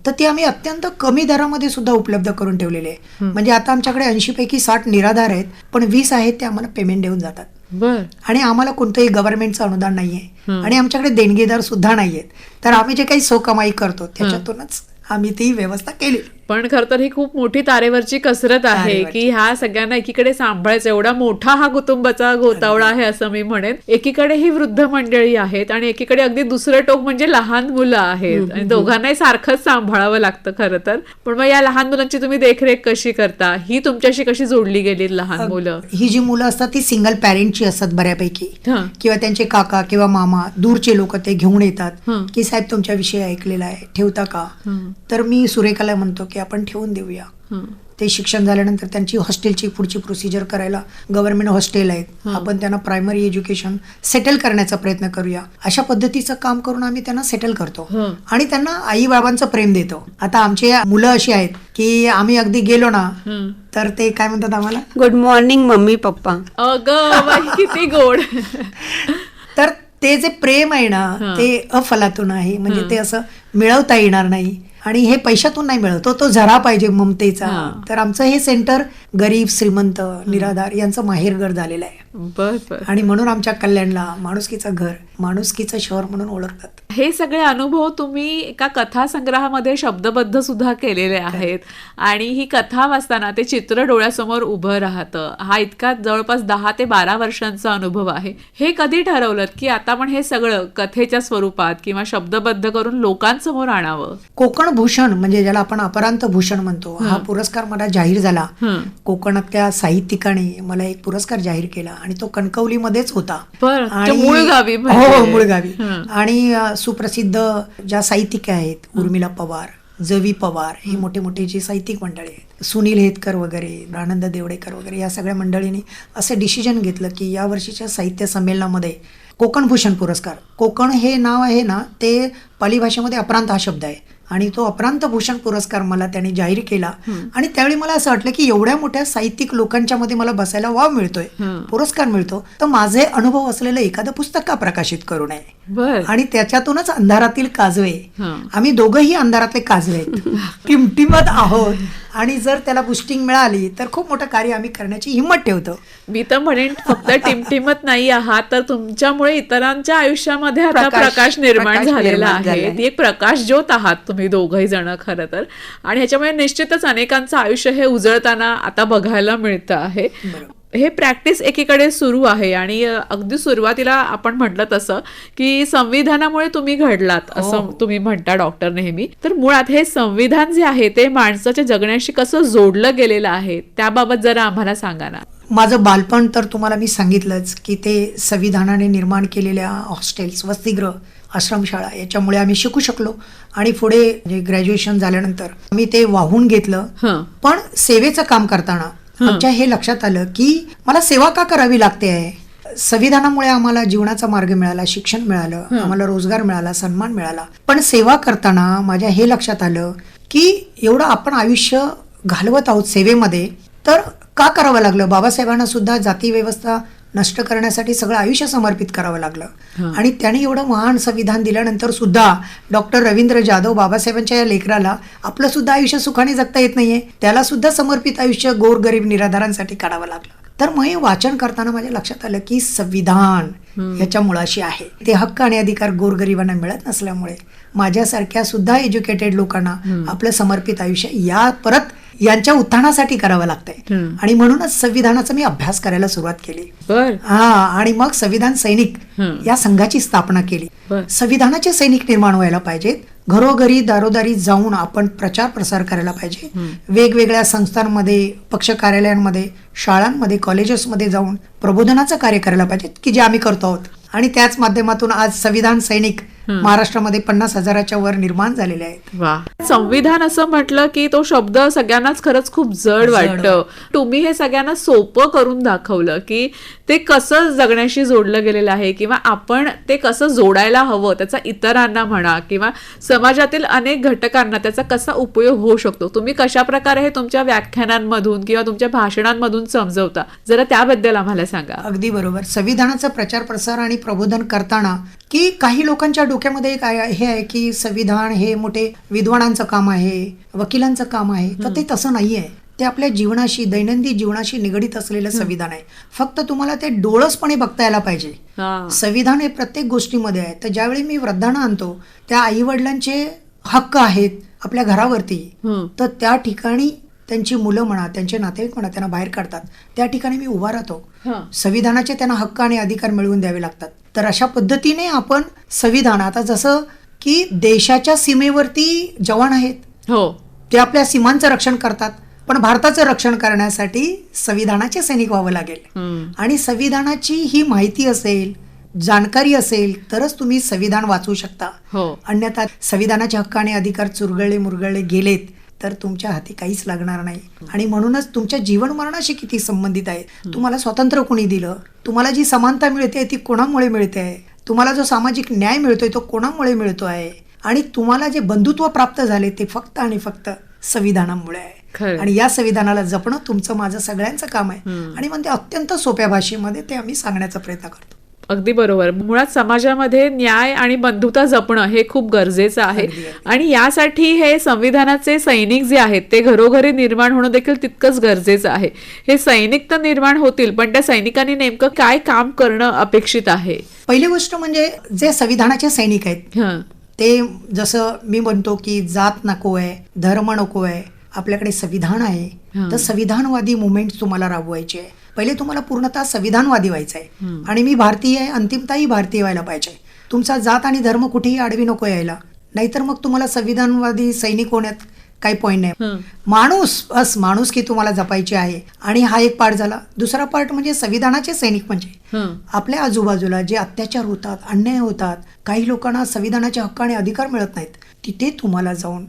तर ती आम्ही अत्यंत कमी दरामध्ये सुद्धा उपलब्ध करून ठेवलेले आहे. म्हणजे आता आमच्याकडे 80 पैकी 60 निराधार आहेत, पण 20 आहेत ते आम्हाला पेमेंट देऊन जातात. बर. आणि आम्हाला कोणतंही गव्हर्नमेंटचं अनुदान नाहीये आणि आमच्याकडे देणगीदार सुद्धा नाहीयेत. तर आम्ही जे काही कमाई करतो त्याच्यातूनच आम्ही ती व्यवस्था केली. पण खर तर ही खूप मोठी तारेवरची कसरत आहे की ह्या सगळ्यांना एकीकडे सांभाळायचं. एवढा मोठा हा कुटुंबाचा गोतावळा आहे असं मी म्हणेन. एकीकडे ही वृद्ध मंडळी आहेत आणि एकीकडे अगदी दुसरं टोक म्हणजे लहान मुलं आहेत आणि दोघांनाही सारखंच सांभाळावं लागतं खरं तर. पण मग या लहान मुलांची तुम्ही देखरेख कशी करता? ही तुमच्याशी कशी जोडली गेली लहान मुलं? ही जी मुलं असतात ती सिंगल पॅरेंटची असतात बऱ्यापैकी हं. किंवा त्यांचे काका किंवा मामा दूरचे लोक ते घेऊन येतात की साहेब तुमच्याविषयी ऐकलेला आहे, ठेवता का? तर मी सुरेखाला म्हणतो की आपण ठेवून देऊया. ते शिक्षण झाल्यानंतर त्यांची हॉस्टेलची पुढची प्रोसिजर करायला गव्हर्नमेंट हॉस्टेल आहेत, आपण त्यांना प्रायमरी एज्युकेशन सेटल करण्याचा प्रयत्न करूया. अशा पद्धतीचं काम करून आम्ही त्यांना सेटल करतो आणि त्यांना आई बाबांचं प्रेम देतो. आता आमची मुलं अशी आहेत की आम्ही अगदी गेलो ना तर ते काय म्हणतात आम्हाला, गुड मॉर्निंग मम्मी पप्पा. अगं बाई, किती गोड. तर ते जे प्रेम आहे ना ते अफलातून आहे. म्हणजे ते असं मिळवता येणार नाही आणि हे पैशातून नाही मिळत, तो झरा पाहिजे ममतेचा. तर आमचं हे सेंटर गरीब, श्रीमंत, निराधार यांचं माहेरघर झालेलं आहे. बर बर. आणि म्हणून आमच्या कल्याणला माणुसकीचं घर, माणुसकीचं शहर म्हणून ओळखतात. हे सगळे अनुभव तुम्ही एका कथा संग्रहामध्ये शब्दबद्ध सुद्धा केलेले आहेत आणि ही कथा वाचताना ते चित्र डोळ्यासमोर उभं राहतं. हा इतका जवळपास 10 ते 12 वर्षांचा अनुभव आहे. हे कधी ठरवलं की आता पण हे सगळं कथेच्या स्वरूपात किंवा शब्दबद्ध करून लोकांसमोर आणावं? कोकण भूषण म्हणजे ज्याला आपण अपरांत भूषण म्हणतो, हा पुरस्कार मला जाहीर झाला. कोकणातल्या साहित्यिकाने मला एक पुरस्कार जाहीर केला आणि तो कणकवलीमध्येच होता. मूळ गावी. हो, मूळ गावी. आणि सुप्रसिद्ध ज्या साहित्यिका आहेत, उर्मिला पवार, जवी पवार, ही मोठे मोठे जी साहित्यिक मंडळी आहेत, सुनील हेतकर वगैरे, आनंद देवडेकर वगैरे, या सगळ्या मंडळींनी असं डिसिजन घेतलं की या वर्षीच्या साहित्य संमेलनामध्ये कोकण भूषण पुरस्कार, कोकण हे नाव आहे ना, ते पाली भाषेमध्ये अपरांत हा शब्द आहे आणि तो अपरांत भूषण पुरस्कार मला त्याने जाहीर केला. आणि त्यावेळी मला असं वाटलं की एवढ्या मोठ्या साहित्यिक लोकांच्या मध्ये मला बसायला वाव मिळतोय, पुरस्कार मिळतो, तर माझे अनुभव असलेलं एखादं पुस्तक का प्रकाशित करू नये. आणि त्याच्यातूनच अंधारातील काजवे, आम्ही दोघंही अंधारातले काजवे आहेत, टिमटिमत आहोत. आणि जर त्याला बुस्टिंग मिळाली तर खूप मोठं कार्य आम्ही करण्याची हिंमत ठेवतो. मी तर म्हणेन फक्त टिमटिमत नाही आहात, तर तुमच्यामुळे इतरांच्या आयुष्यामध्ये आता प्रकाश निर्माण झालेला आहे. ती एक प्रकाश ज्योत आहात तुम्ही दोघही जण खरं तर. आणि ह्याच्यामुळे निश्चितच अनेकांचं आयुष्य हे उजळताना आता बघायला मिळतं आहे. हे प्रॅक्टिस एकीकडे सुरू आहे आणि अगदी सुरुवातीला आपण म्हटलं तसं की संविधानामुळे तुम्ही घडलात असं तुम्ही म्हणता डॉक्टर नेहमी. तर मुळात हे संविधान जे आहे ते माणसाच्या जगण्याशी कसं जोडलं गेलेलं आहे त्याबाबत जरा आम्हाला सांगा ना. माझं बालपण तर तुम्हाला मी सांगितलंच की ते संविधानाने निर्माण केलेल्या हॉस्टेल्स, वसतिगृह, आश्रमशाळा याच्यामुळे आम्ही शिकू शकलो. आणि पुढे ग्रॅज्युएशन झाल्यानंतर मी ते वाहून घेतलं. पण सेवेचं काम करताना आमच्या हे लक्षात आलं की मला सेवा का करावी लागते आहे. संविधानामुळे आम्हाला जीवनाचा मार्ग मिळाला, शिक्षण मिळालं, आम्हाला रोजगार मिळाला, सन्मान मिळाला. पण सेवा करताना माझ्या हे लक्षात आलं की एवढं आपण आयुष्य घालवत आहोत सेवेमध्ये, तर का करावं लागलं. बाबासाहेबांना सुद्धा जाती व्यवस्था नष्ट करण्यासाठी सगळं आयुष्य समर्पित करावं लागलं. आणि त्याने एवढं महान संविधान दिल्यानंतर सुद्धा डॉक्टर रवींद्र जाधव बाबासाहेबांच्या या लेकराला आपलं सुद्धा आयुष्य सुखाने जगता येत नाहीये, त्याला सुद्धा समर्पित आयुष्य गोरगरीब निराधारांसाठी काढावं लागलं. तर मग हे वाचन करताना माझ्या लक्षात आलं की संविधान ह्याच्या मुळाशी आहे. ते हक्क आणि अधिकार गोरगरिबांना मिळत नसल्यामुळे माझ्यासारख्या सुद्धा एज्युकेटेड लोकांना आपलं समर्पित आयुष्य या परत यांच्या उत्थानासाठी करावं लागतंय. आणि म्हणूनच संविधानाचा मी अभ्यास करायला सुरुवात केली. आणि मग संविधान सैनिक या संघाची स्थापना केली. संविधानाचे सैनिक निर्माण व्हायला पाहिजेत. घरोघरी दारोदारी जाऊन आपण प्रचार प्रसार करायला पाहिजे. वेगवेगळ्या संस्थांमध्ये, पक्ष कार्यालयांमध्ये, शाळांमध्ये, कॉलेजेसमध्ये जाऊन प्रबोधनाचं कार्य करायला पाहिजे की जे आम्ही करतो आहोत. आणि त्याच माध्यमातून आज संविधान सैनिक महाराष्ट्रामध्ये 50,000च्या वर निर्माण झालेले आहेत. वा. संविधान असं म्हटलं की तो शब्द सगळ्यांनाच खरंच खूप जड वाटतं. तुम्ही हे सगळ्यांना सोपं करून दाखवलं की ते कसं जगण्याशी जोडलं गेलेलं आहे किंवा आपण ते कसं जोडायला हवं, त्याचा इतरांना म्हणा किंवा समाजातील अनेक घटकांना त्याचा कसा उपयोग होऊ शकतो. तुम्ही कशा प्रकारे हे तुमच्या व्याख्यानांमधून किंवा तुमच्या भाषणांमधून समजवता, जरा त्याबद्दल आम्हाला सांगा. अगदी बरोबर. संविधानाचा प्रचार प्रसार आणि प्रबोधन करताना की काही लोकांच्या डोक्यामध्ये एक हे आहे की संविधान हे मोठे विद्वानांचं काम आहे, वकिलांचं काम आहे. तर ते तसं नाहीये. ते आपल्या जीवनाशी, दैनंदिन जीवनाशी निगडीत असलेलं संविधान आहे. फक्त तुम्हाला ते डोळसपणे बघता यायला पाहिजे. संविधान हे प्रत्येक गोष्टीमध्ये आहे. तर ज्यावेळी मी वृद्धांना आणतो, त्या आई वडिलांचे हक्क आहेत आपल्या घरावरती, तर त्या ठिकाणी त्यांची मुलं म्हणा, त्यांचे नातेवाईक म्हणा, त्यांना बाहेर काढतात, त्या ठिकाणी मी उभा राहतो. संविधानाचे त्यांना हक्क आणि अधिकार मिळवून द्यावे लागतात. तर अशा पद्धतीने आपण संविधान, आता जसं की देशाच्या सीमेवरती जवान आहेत, ते आपल्या सीमांचं रक्षण करतात, पण भारताचं रक्षण करण्यासाठी संविधानाचे सैनिक व्हावं लागेल. आणि संविधानाची ही माहिती असेल, जाणकारी असेल तरच तुम्ही संविधान वाचू शकता. अन्यथा संविधानाचे हक्क आणि अधिकार चुरगळले मुरगळले गेलेत तर तुमच्या हाती काहीच लागणार नाही. आणि म्हणूनच तुमच्या जीवन मरणाशी किती संबंधित आहे. तुम्हाला स्वातंत्र्य कोणी दिलं, तुम्हाला जी समानता मिळते ती कोणामुळे मिळते आहे, तुम्हाला जो सामाजिक न्याय मिळतोय तो कोणामुळे मिळतो आहे, आणि तुम्हाला जे बंधुत्व प्राप्त झाले ते फक्त आणि फक्त संविधानामुळे आहे. आणि या संविधानाला जपणं तुमचं माझं सगळ्यांचं काम आहे. आणि म्हणजे अत्यंत सोप्या भाषेमध्ये ते आम्ही सांगण्याचा प्रयत्न करतो. अगदी बरोबर. मुळात समाजामध्ये न्याय आणि बंधुता जपणं हे खूप गरजेचं आहे आणि यासाठी हे संविधानाचे सैनिक जे आहेत ते घरोघरी निर्माण होणं देखील तितकंच गरजेचं आहे. हे सैनिक तर निर्माण होतील, पण त्या सैनिकांनी नेमकं काय काम करणं अपेक्षित आहे? पहिली गोष्ट म्हणजे जे संविधानाचे सैनिक आहेत हं. ते, जसं मी म्हणतो की जात नको आहे, धर्म नको आहे, आपल्याकडे संविधान आहे, तर संविधानवादी मुवमेंट तुम्हाला राबवायची आहे. पहिले तुम्हाला पूर्णतः संविधानवादी व्हायचं आहे. आणि मी भारतीय आहे, अंतिमताही भारतीय व्हायला पाहिजे. तुमचा जात आणि धर्म कुठेही आडवी नको यायला, नाहीतर मग तुम्हाला संविधानवादी सैनिक होण्यात काही पॉईंट नाही. माणूस की तुम्हाला जपायची आहे. आणि हा एक पार्ट झाला. दुसरा पार्ट म्हणजे संविधानाचे सैनिक म्हणजे आपल्या आजूबाजूला जे अत्याचार होतात, अन्याय होतात, काही लोकांना संविधानाच्या हक्काने अधिकार मिळत नाहीत, तिथे तुम्हाला जाऊन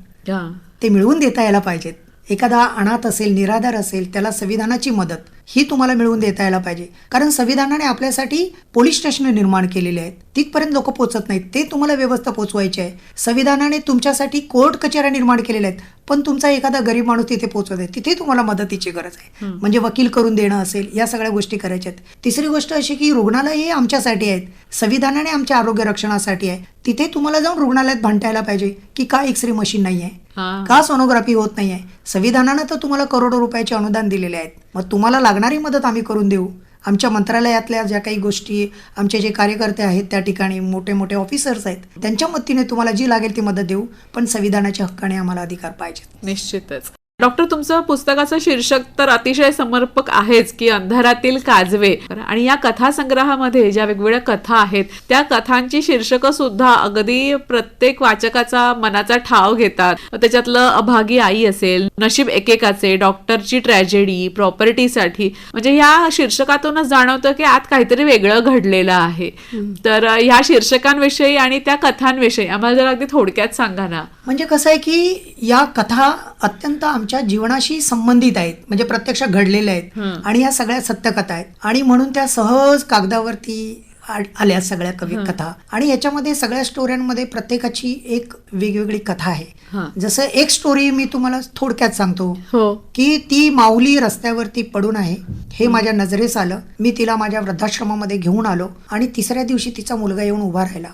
ते मिळवून देता यायला पाहिजेत. एखादा अनाथ असेल, निराधार असेल, त्याला संविधानाची मदत ही तुम्हाला मिळवून देता यायला पाहिजे. कारण संविधानाने आपल्यासाठी पोलीस स्टेशन निर्माण केलेले आहेत, तिथपर्यंत लोक पोहोचत नाहीत, ते तुम्हाला व्यवस्था पोहोचवायची आहे. संविधानाने तुमच्यासाठी कोर्ट कचेऱ्या निर्माण केलेल्या आहेत, पण तुमचा एखादा गरीब माणूस तिथे पोहोचत आहे, तिथे तुम्हाला मदतीची गरज आहे. म्हणजे वकील करून देणं असेल, या सगळ्या गोष्टी करायच्या आहेत. तिसरी गोष्ट अशी की रुग्णालय हे आमच्यासाठी आहेत, संविधानाने आमच्या आरोग्य रक्षणासाठी आहे. तिथे तुम्हाला जाऊन रुग्णालयात भांडायला पाहिजे की का एक्सरे मशीन नाही आहे, का सोनोग्राफी होत नाही आहे. संविधानानं तर तुम्हाला करोडो रुपयाचे अनुदान दिलेले आहेत, मग तुम्हाला लागणारी मदत आम्ही करून देऊ. आमच्या मंत्रालयातल्या ज्या काही गोष्टी, आमचे जे कार्यकर्ते आहेत त्या ठिकाणी, मोठे मोठे ऑफिसर्स आहेत, त्यांच्या मदतीने तुम्हाला जी लागेल ती मदत देऊ, पण संविधानाच्या हक्काने आम्हाला अधिकार पाहिजेत. निश्चितच. डॉक्टर, तुमचं पुस्तकाचं शीर्षक तर अतिशय समर्पक आहेच की अंधारातील काजवे. आणि या कथासंग्रहामध्ये ज्या वेगवेगळ्या कथा आहेत त्या कथांची शीर्षकं सुद्धा अगदी प्रत्येक वाचकाचा मनाचा ठाव घेतात. त्याच्यातलं अभागी आई असेल, नशीब एकेकाचे, डॉक्टरची ट्रॅजेडी, प्रॉपर्टीसाठी, म्हणजे या शीर्षकातूनच जाणवतं की आत काहीतरी वेगळं घडलेलं आहे. तर ह्या शीर्षकांविषयी आणि त्या कथांविषयी आम्हाला जरा अगदी थोडक्यात सांगा ना. म्हणजे कसं आहे की या कथा अत्यंत आमच्या जीवनाशी संबंधित आहेत, म्हणजे प्रत्यक्ष घडलेल्या आहेत आणि या सगळ्या सत्यकथा आहेत. आणि म्हणून त्या सहज कागदावरती आल्या सगळ्या कवी कथा. आणि याच्यामध्ये सगळ्या स्टोऱ्यांमध्ये प्रत्येकाची एक वेगवेगळी कथा आहे. जसं एक स्टोरी मी तुम्हाला थोडक्यात सांगतो की ती माऊली रस्त्यावरती पडून आहे, हे माझ्या नजरेस आलं. मी तिला माझ्या वृद्धाश्रमामध्ये घेऊन आलो आणि तिसऱ्या दिवशी तिचा मुलगा येऊन उभा राहिला.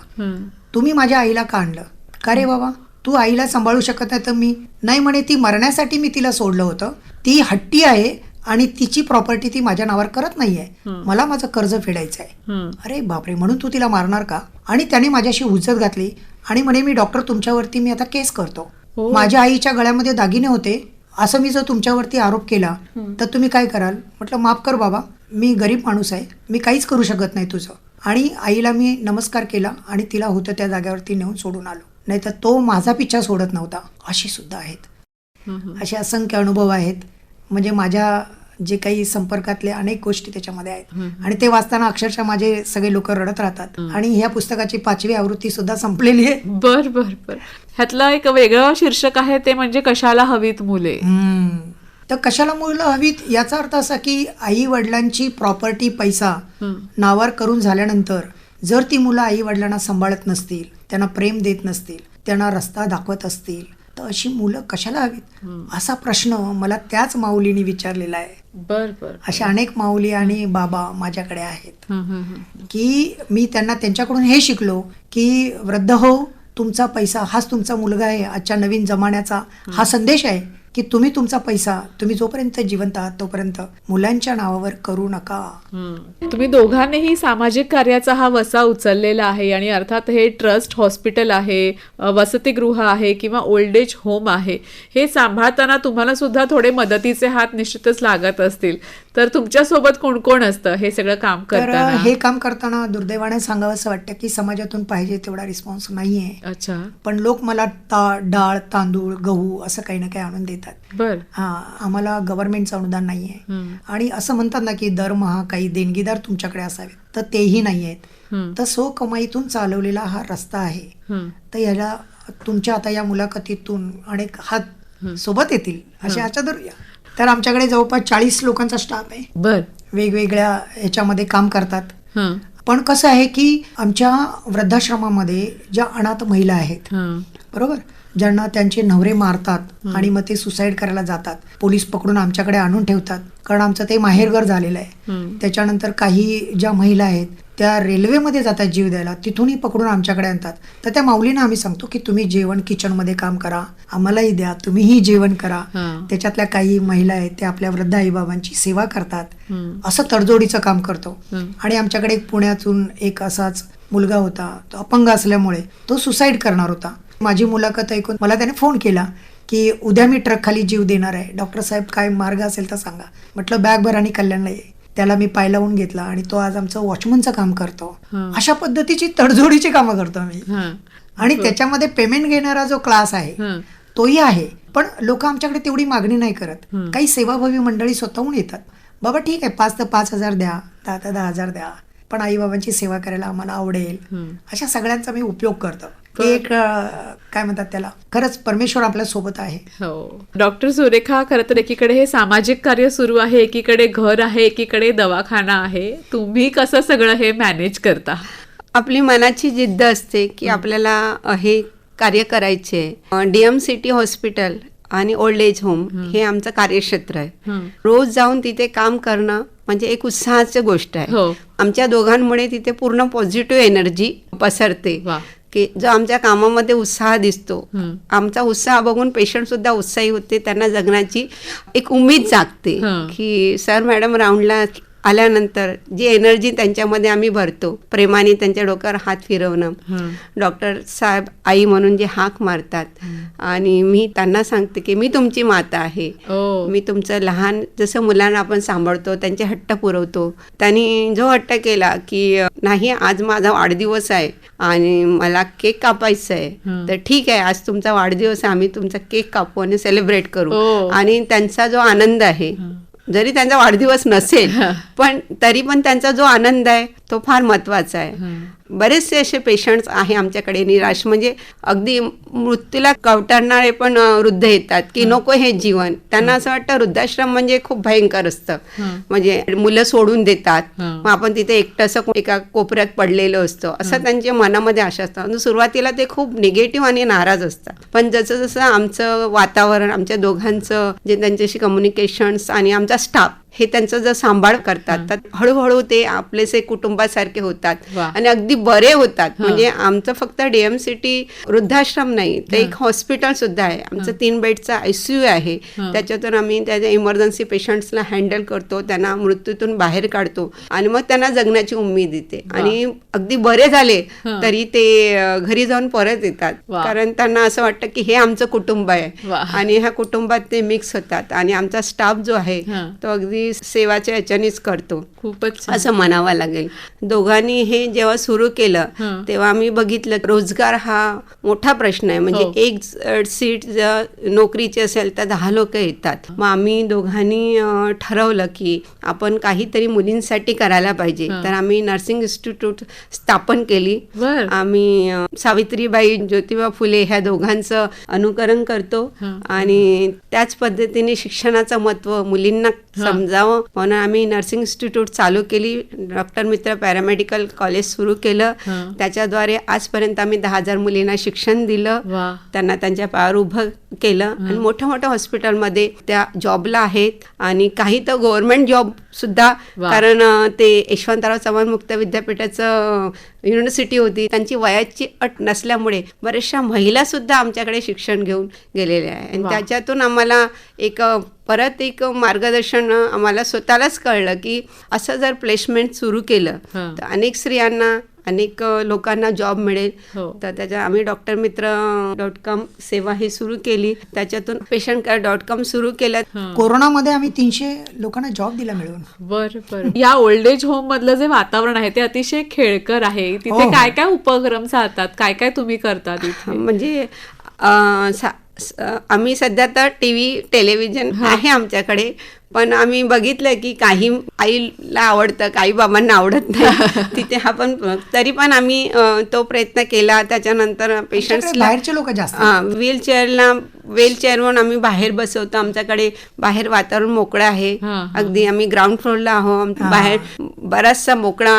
तुम्ही माझ्या आईला का आणलं? का रे बाबा, तू आईला सांभाळू शकत नाही? तर मी नाही म्हणे, ती मरण्यासाठी मी तिला सोडलं होतं, ती हट्टी आहे आणि तिची प्रॉपर्टी ती माझ्या नावावर करत नाहीये, मला माझं कर्ज फेडायचं आहे. अरे बापरे, म्हणून तू तिला मारणार का? आणि त्याने माझ्याशी हुज्जत घातली आणि म्हणे, मी डॉक्टर तुमच्यावरती मी आता केस करतो, माझ्या आईच्या गळ्यामध्ये दागिने होते, असं मी जर तुमच्यावरती आरोप केला तर तुम्ही काय कराल? म्हटलं, माफ कर बाबा, मी गरीब माणूस आहे, मी काहीच करू शकत नाही तुझं. आणि आईला मी नमस्कार केला आणि तिला होतं त्या जागेवरती नेऊन सोडून आलो. नाही तर तो माझा पिच्छा सोडत नव्हता. अशी सुद्धा आहेत, असे असंख्य अनुभव आहेत. म्हणजे माझ्या जे काही संपर्कातले अनेक गोष्टी त्याच्यामध्ये आहेत आणि ते वाचताना अक्षरशः माझे सगळे लोक रडत राहतात. आणि ह्या पुस्तकाची 5वी आवृत्ती सुद्धा संपलेली आहे. बर बर बर. ह्यातलं एक वेगळं शीर्षक आहे ते म्हणजे कशाला हवीत मुले. तर कशाला मुलं हवीत याचा अर्थ असा की आई वडिलांची प्रॉपर्टी, पैसा नावावर करून झाल्यानंतर जर ती मुलं आई वडिलांना सांभाळत नसतील, त्यांना प्रेम देत नसतील, त्यांना रस्ता दाखवत असतील, तर अशी मुलं कशाला हवीत? असा प्रश्न मला त्याच माऊलीने विचारलेला आहे. बर बर. अशा अनेक माऊली आणि बाबा माझ्याकडे आहेत की मी त्यांना त्यांच्याकडून हे शिकलो की वृद्ध हो, तुमचा पैसा हाच तुमचा मुलगा आहे. आजच्या नवीन जमान्याचा हा संदेश आहे की तुम्ही तुमचा पैसा, तुम्ही जोपर्यंत जिवंत आहात तोपर्यंत मुलांच्या नावावर करू नका. तुम्ही दोघांनीही सामाजिक कार्याचा हा वसा उचललेला आहे आणि अर्थात हे ट्रस्ट हॉस्पिटल आहे, वसतिगृह आहे किंवा ओल्ड एज होम आहे, हे सांभाळताना तुम्हाला सुद्धा थोडे मदतीचे हात निश्चितच लागत असतील. तर तुमच्या सोबत कोण कोण असतं हे सगळं काम करताना? हे काम करताना दुर्दैवाने सांगावं असं वाटतं की समाजातून पाहिजे तेवढा रिस्पॉन्स नाहीये. अच्छा. पण लोक मला डाळ, तांदूळ, गहू असं काही ना काही आणून देतात. बर. आम्हाला गव्हर्नमेंटचं अनुदान नाहीये. आणि असं म्हणतात ना की दरमहा काही देणगीदार तुमच्याकडे असावेत, तर तेही नाही आहेत. तर स्वकमाईतून चालवलेला हा रस्ता आहे. तर याला तुमच्या आता या मुलाखतीतून अनेक हात सोबत येतील अशी आशा धरूया. तर आमच्याकडे जवळपास 40 लोकांचा स्टाफ आहे. बर. वेगवेगळ्या ह्याच्यामध्ये काम करतात. पण कसं आहे की आमच्या वृद्धाश्रमामध्ये ज्या अनाथ महिला आहेत, बरोबर, ज्यांना त्यांचे नवरे मारतात आणि मग ते सुसाईड करायला जातात, पोलीस पकडून आमच्याकडे आणून ठेवतात, कारण आमचं ते माहेरघर झालेलं आहे. त्याच्यानंतर काही ज्या महिला आहेत त्या रेल्वेमध्ये जातात जीव द्यायला, तिथूनही पकडून आमच्याकडे आणतात. तर त्या माऊलींना आम्ही सांगतो की तुम्ही जेवण किचनमध्ये काम करा, आम्हालाही द्या, तुम्हीही जेवण करा. त्याच्यातल्या काही महिला आहेत त्या आपल्या वृद्ध आईबाबांची सेवा करतात, असं तडजोडीचं काम करतो. आणि आमच्याकडे एक पुण्यातून एक असाच मुलगा होता, तो अपंग असल्यामुळे तो सुसाईड करणार होता. माझी मुलाखत ऐकून मला त्याने फोन केला की उद्या मी ट्रक खाली जीव देणार आहे, डॉक्टर साहेब काय मार्ग असेल तर सांगा. म्हटलं बॅग भर आणि कल्याणला ये. त्याला मी पाय लावून घेतला आणि तो आज आमचं वॉचमनचं काम करतो. अशा पद्धतीची तडजोडीची कामं करतो आम्ही. आणि त्याच्यामध्ये पेमेंट घेणारा जो क्लास आहे तोही आहे, पण लोक आमच्याकडे तेवढी मागणी नाही करत. काही सेवाभावी मंडळी स्वतःहून येतात, बाबा ठीक आहे 5 तर 5,000 द्या, 10 तर 10,000 द्या, पण आईबाबांची सेवा करायला आम्हाला आवडेल. अशा सगळ्यांचा मी उपयोग करतो. ते एक काय म्हणतात त्याला, खरंच परमेश्वर आपल्या सोबत आहे. हो डॉक्टर सुरेखा, खरं तर एकीकडे हे सामाजिक कार्य सुरू आहे, एकीकडे घर आहे, एकीकडे दवाखाना आहे. तुम्ही कसं सगळं हे मॅनेज करता? आपली मनाची जिद्द असते की आपल्याला हे कार्य करायचे. DMCT हॉस्पिटल आणि ओल्ड एज होम हे आमचं कार्यक्षेत्र आहे. रोज जाऊन तिथे काम करणं म्हणजे एक उत्साहाची गोष्ट आहे. आमच्या दोघांमुळे तिथे पूर्ण पॉझिटिव्ह एनर्जी पसरते की जो आमच्या कामामध्ये उत्साह दिसतो, आमचा उत्साह बघून पेशंट सुद्धा उत्साही होते, त्यांना जगण्याची एक उमेद जागते की सर मॅडम राऊंडला आल्यानंतर जी एनर्जी त्यांच्यामध्ये आम्ही भरतो, प्रेमाने त्यांच्या डोक्यावर हात फिरवणं, डॉक्टर साहेब आई म्हणून जे हाक मारतात, आणि मी त्यांना सांगते की मी तुमची माता आहे, मी तुमचं लहान जसं मुलांना आपण सांभाळतो, त्यांचे हट्ट पुरवतो. त्यांनी जो हट्ट केला की नाही आज माझा वाढदिवस आहे आणि मला केक कापायचा आहे, तर ठीक आहे आज तुमचा वाढदिवस आहे, आम्ही तुमचा केक कापू आणि सेलिब्रेट करू. आणि त्यांचा जो आनंद आहे, जरी त्यांचा वाढदिवस नसेल पण तरी पण त्यांचा जो आनंद आहे तो फार महत्वाचा आहे. बरेचसे असे पेशंट्स आहे आमच्याकडे निराश, म्हणजे अगदी मृत्यूला कवटाळणारे पण वृद्ध येतात की नको हे जीवन. त्यांना असं वाटतं वृद्धाश्रम म्हणजे खूप भयंकर असतं, म्हणजे मुलं सोडून देतात, मग आपण तिथे एकटंसं एका कोपऱ्यात पडलेलं असतं, असं त्यांच्या मनामध्ये आशा असतं. सुरुवातीला ते खूप निगेटिव्ह आणि नाराज असतात, पण जसं जसं आमचं वातावरण, आमच्या दोघांचं जे त्यांच्याशी कम्युनिकेशन्स आणि आमचा स्टाफ हे त्यांचा जर सांभाळ करतात तर हळूहळू ते आपलेसे कुटुंबासारखे होतात आणि अगदी बरे होतात. म्हणजे आमचं फक्त DMCT वृद्धाश्रम नाही, तर एक हॉस्पिटल सुद्धा आहे. आमचं 3 बेडचा ICU आहे, त्याच्यातून आम्ही त्याच्या इमर्जन्सी पेशंट्सला हँडल करतो, त्यांना मृत्यूतून बाहेर काढतो आणि मग त्यांना जगण्याची उमेद येते. आणि अगदी बरे झाले तरी ते घरी जाऊन परत येतात, कारण त्यांना असं वाटतं की हे आमचं कुटुंब आहे आणि ह्या कुटुंबात ते मिक्स होतात. आणि आमचा स्टाफ जो आहे तो अगदी सेवाच्या याच्यानेच करतो. खूपच असं म्हणावं लागेल. दोघांनी हे जेव्हा सुरू केलं तेव्हा आम्ही बघितलं रोजगार हा मोठा प्रश्न आहे. म्हणजे एक सीट नोकरीची असेल तर 10 लोक येतात. मग आम्ही दोघांनी ठरवलं की आपण काहीतरी मुलींसाठी करायला पाहिजे, तर आम्ही नर्सिंग इन्स्टिट्यूट स्थापन केली. आम्ही सावित्रीबाई ज्योतिबा फुले ह्या दोघांचं अनुकरण करतो आणि त्याच पद्धतीने शिक्षणाचं महत्त्व मुलींना समजावं म्हणून आम्ही नर्सिंग इन्स्टिट्यूट चालू केली. डॉक्टर मित्र पॅरामेडिकल कॉलेज सुरू केलं. त्याच्याद्वारे आजपर्यंत आम्ही 10,000 मुलींना शिक्षण दिलं, त्यांना त्यांच्या पायावर उभं केलं आणि मोठ्या मोठ्या हॉस्पिटलमध्ये त्या जॉबला आहेत आणि काही तर गव्हर्नमेंट जॉब सुद्धा, कारण ते यशवंतराव चव्हाण मुक्त विद्यापीठाचं युनिव्हर्सिटी होती, त्यांची वयाची अट नसल्यामुळे बऱ्याचशा महिला सुद्धा आमच्याकडे शिक्षण घेऊन गेलेल्या आहे. आणि त्याच्यातून आम्हाला परत एक मार्गदर्शन आम्हाला स्वतःलाच कळलं की असं जर प्लेसमेंट सुरू केलं तर अनेक स्त्रियांना, अनेक लोकांना जॉब मिळेल. तर त्याच्या आम्ही drmitra.com सेवा ही सुरू केली. त्याच्यातून patient.com सुरू केलं. कोरोनामध्ये आम्ही 300 लोकांना जॉब दिला मिळून. बरं. या ओल्ड एज होम मधलं जे वातावरण आहे ते अतिशय खेळकर आहे. तिथे काय काय उपक्रम चालतात, काय काय तुम्ही करता तिथे? म्हणजे आम्ही सध्या तर टेलिव्हिजन आहे आमच्याकडे, पण आम्ही बघितलं की काही आईला आवडतं, काही बाबांना आवडत नाही. तिथे आपण तरी पण आम्ही तो प्रयत्न केला. त्याच्यानंतर पेशंट्सला बाहेरचे लोक जास्त व्हीलचेअरवरून आम्ही बाहेर बसवतो. आमच्याकडे बाहेर वातावरण मोकळं आहे, अगदी आम्ही ग्राउंड फ्लोअरला आहो, बाहेर बराचसा मोकळा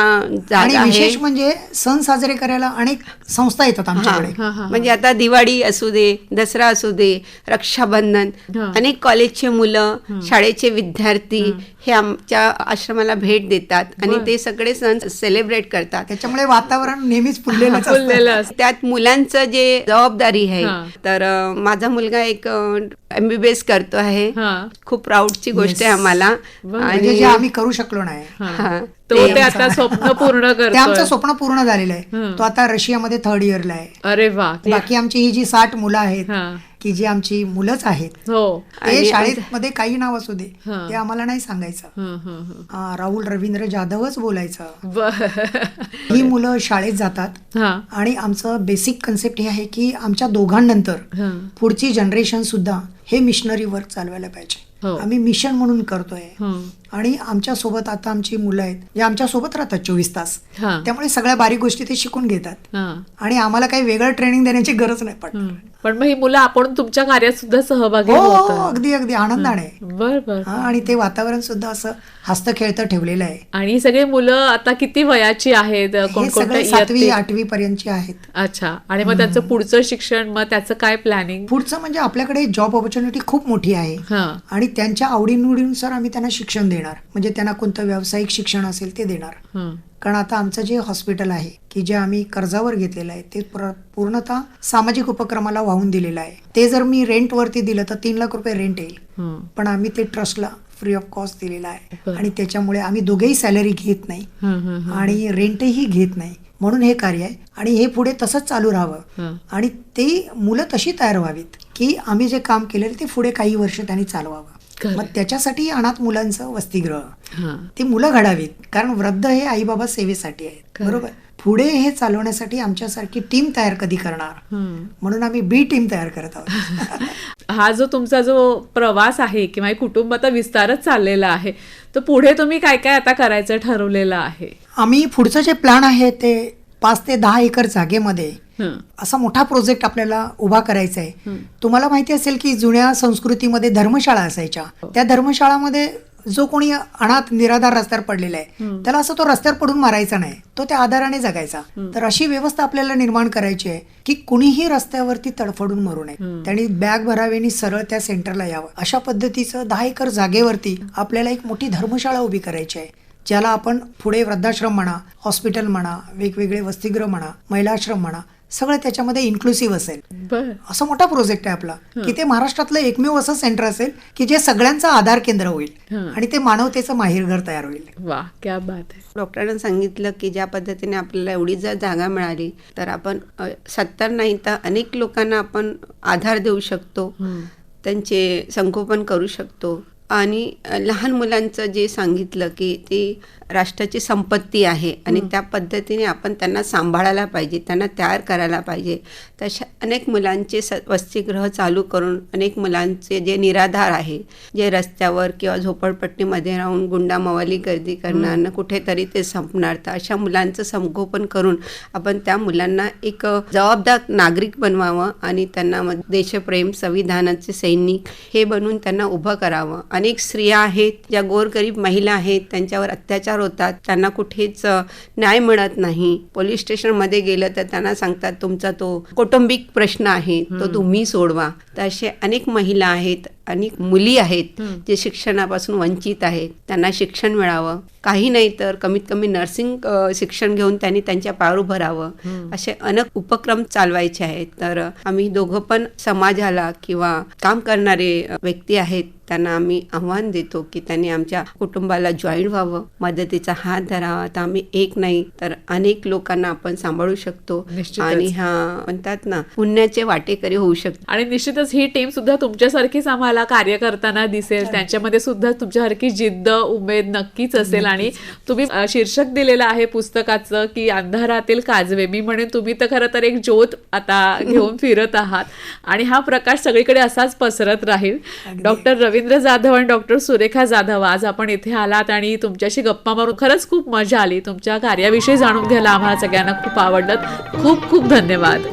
जागा आहे. विशेष म्हणजे सण साजरे करायला अनेक संस्था येतात आमच्याकडे. म्हणजे आता दिवाळी असू दे, दसरा असू दे, रक्षाबंधन, अनेक कॉलेजचे मुलं, शाळेचे विद्यार्थी हे आमच्या आश्रमाला भेट देतात आणि ते सगळे सण सेलिब्रेट करतात. त्याच्यामुळे वातावरण नेहमीच फुललेलंच असतं. फुललेलं असतं. त्यात मुलांचं जे जबाबदारी आहे, हा. तर माझा मुलगा एक MBBS करतो आहे. हा. खूप प्राऊडची गोष्ट आहे आम्हाला. म्हणजे जे आम्ही करू शकलो नाही हा. तो ते आता स्वप्न पूर्ण ते आमचं करतो. स्वप्न पूर्ण झालेलं आहे. तो आता रशियामध्ये 3rd इयरला आहे. अरे वा. बाकी आमची ही जी 60 मुलं आहेत हा. की जी आमची मुलंच आहेत, हो. ते शाळेमध्ये काही नाव असू दे हा. ते आम्हाला नाही सांगायचं. हं, हं, हं. राहुल रवींद्र जाधवच बोलायचं. बर. ही मुलं शाळेत जातात हा. आणि आमचं बेसिक कन्सेप्ट हे आहे की आमच्या दोघांनंतर हा. पुढची जनरेशन सुद्धा हे मिशनरी वर्क चालवायला पाहिजे. हो. आम्ही मिशन म्हणून करतोय. हं. आणि आमच्या सोबत आता आमची मुलं आहेत जे आमच्या सोबत राहतात 24 तास. हा. त्यामुळे सगळ्या बारीक गोष्टी ते शिकून घेतात हा. आणि आम्हाला काही वेगळं ट्रेनिंग देण्याची गरज नाही पडत. हं. पण मग ही मुलं आपण तुमच्या कार्यात सुद्धा सहभागी हो होतात. अगदी अगदी आनंदाने. बर बर. हा, आणि ते वातावरण सुद्धा असं हसतं खेळतं ठेवलेलं आहे. आणि ही सगळी मुलं आता किती वयाची आहेत? हे कोणकोणत्या सगळे 7वी इयत्तेत? 8वी पर्यंतची आहेत. अच्छा. आणि मग त्यांचं पुढचं शिक्षण, मग त्याचं काय प्लॅनिंग? पुढचं म्हणजे आपल्याकडे जॉब ऑपॉर्च्युनिटी खूप मोठी आहे हा. आणि त्यांच्या आवडीनिवडीनुसार आम्ही त्यांना शिक्षण देणार. म्हणजे त्यांना कोणतं व्यावसायिक शिक्षण असेल ते देणार. हं. कारण आता आमचं जे हॉस्पिटल आहे की जे आम्ही कर्जावर घेतलेलं आहे ते पूर्णतः सामाजिक उपक्रमाला वाहून दिलेलं आहे. ते जर मी रेंटवरती दिलं तर 3 लाख रुपये रेंट येईल. हं. पण आम्ही ते ट्रस्टला फ्री ऑफ कॉस्ट दिलेलं आहे बरं. आणि त्याच्यामुळे आम्ही दोघेही सॅलरी घेत नाही हं, हं, हं. आणि रेंटही घेत नाही. म्हणून हे कार्य आहे आणि हे पुढे तसंच चालू राहावं हं. आणि ते मुलं तशी तयार व्हावीत की आम्ही जे काम केलेलं ते पुढे काही वर्ष त्यांनी चालवावं. खरं. मग त्याच्यासाठी अनाथ मुलांचं वसतिगृह, हा. ती मुलं घडावीत. कारण वृद्ध हे आई बाबा सेवेसाठी आहेत. खरं. बरोबर. पुढे हे चालवण्यासाठी आमच्यासारखी टीम तयार कधी करणार, हं. म्हणून आम्ही बी टीम तयार करत आहोत. हा जो तुमचा जो प्रवास आहे किंवा हे कुटुंबाचा विस्तारच चाललेला आहे, तर पुढे तुम्ही काय काय आता करायचं ठरवलेलं आहे? आम्ही पुढचं जे प्लॅन आहे ते 5 ते 10 एकर जागेमध्ये हं. असा मोठा प्रोजेक्ट आपल्याला उभा करायचा आहे. तुम्हाला माहिती असेल की जुन्या संस्कृतीमध्ये धर्मशाळा असायच्या. त्या धर्मशाळामध्ये जो कोणी अनाथ निराधार रस्त्यावर पडलेला आहे त्याला असं तो रस्त्यावर पडून मारायचा नाही, तो त्या आधाराने जगायचा. तर अशी व्यवस्था आपल्याला निर्माण करायची आहे की कुणीही रस्त्यावरती तडफडून मरू नये. त्यांनी बॅग भरावी आणि सरळ त्या सेंटरला यावं. अशा पद्धतीचं 10 एकर जागेवरती आपल्याला एक मोठी धर्मशाळा उभी करायची आहे, ज्याला आपण पुढे वृद्धाश्रम म्हणा, हॉस्पिटल म्हणा, वेगवेगळे वसतिगृह म्हणा, महिलाश्रम म्हणा, सगळं त्याच्यामध्ये इन्क्लुसिव्ह असेल. बर. असा मोठा प्रोजेक्ट आहे आपला की ते महाराष्ट्रातलं एकमेव असं सेंटर असेल की जे सगळ्यांचा आधार केंद्र होईल आणि ते मानवतेचं माहेरघर तयार होईल. वा, क्या बात आहे. डॉक्टरांनी सांगितलं की ज्या पद्धतीने आपल्याला एवढी जर जागा मिळाली तर आपण 70 नाही तर अनेक लोकांना आपण आधार देऊ शकतो, त्यांचे संगोपन करू शकतो. आणि लहान मुलांचं जे सांगितलं की ती राष्ट्राची संपत्ती आहे आणि त्या पद्धतीने आपण त्यांना सांभाळायला पाहिजे, त्यांना तयार करायला पाहिजे. तशा अनेक मुलांचे वसतिगृह चालू करून अनेक मुलांचे जे निराधार आहे, जे रस्त्यावर किंवा झोपडपट्टीमध्ये राहून गुंडामवाली गर्दी करणार ना कुठेतरी ते संपणार, तर अशा मुलांचं संगोपन करून आपण त्या मुलांना एक जबाबदार नागरिक बनवावं आणि त्यांना देशप्रेम, संविधानाचे सैनिक हे बनवून त्यांना उभं करावं. अनेक स्त्रिया आहेत, ज्या गोरगरीब महिला आहेत, त्यांच्यावर अत्याचार होतात, त्यांना कुठेच न्याय मिळत नाही. पोलीस स्टेशनमध्ये गेलं तर त्यांना सांगतात तुमचा तो कौटुंबिक प्रश्न आहे तो तुम्ही सोडवा. तर असे अनेक महिला आहेत, अनेक मुली आहेत जे शिक्षणापासून वंचित आहेत, त्यांना शिक्षण मिळावं. काही नाही तर कमीत कमी नर्सिंग शिक्षण घेऊन त्यांनी त्यांच्या पायावर उभं राहावं. असे अनेक उपक्रम चालवायचे आहेत. तर आम्ही दोघं पण समाजाला किंवा काम करणारे व्यक्ती आहेत त्यांना आम्ही आव्हान देतो की त्यांनी आमच्या कुटुंबाला जॉईन व्हावं, मदतीचा हात धरावा. तर आम्ही एक नाही तर अनेक लोकांना आपण सांभाळू शकतो निश्चितच. आणि म्हणतात ना पुण्याचे वाटेकरी होऊ शकतो. आणि निश्चितच ही टीम सुद्धा तुमच्यासारखीच आम्हाला कार्य करताना दिसेल. त्यांच्यामध्ये सुद्धा तुमच्यासारखी जिद्द, उमेद नक्कीच असेल. आणि तुम्ही शीर्षक दिलेलं आहे पुस्तकाचं की अंधारातील काजवे. मी म्हणेन तुम्ही तर खरं तर एक ज्योत आता घेऊन फिरत आहात आणि हा प्रकाश सगळीकडे असाच पसरत राहील. डॉक्टर रवींद्र जाधव आणि डॉक्टर सुरेखा जाधव, आज आपण इथे आलात आणि तुमच्याशी गप्पा मारून खरंच खूप मजा आली. तुमच्या कार्याविषयी जाणून घ्यायला आम्हाला सगळ्यांना खूप आवडलं. खूप खूप धन्यवाद.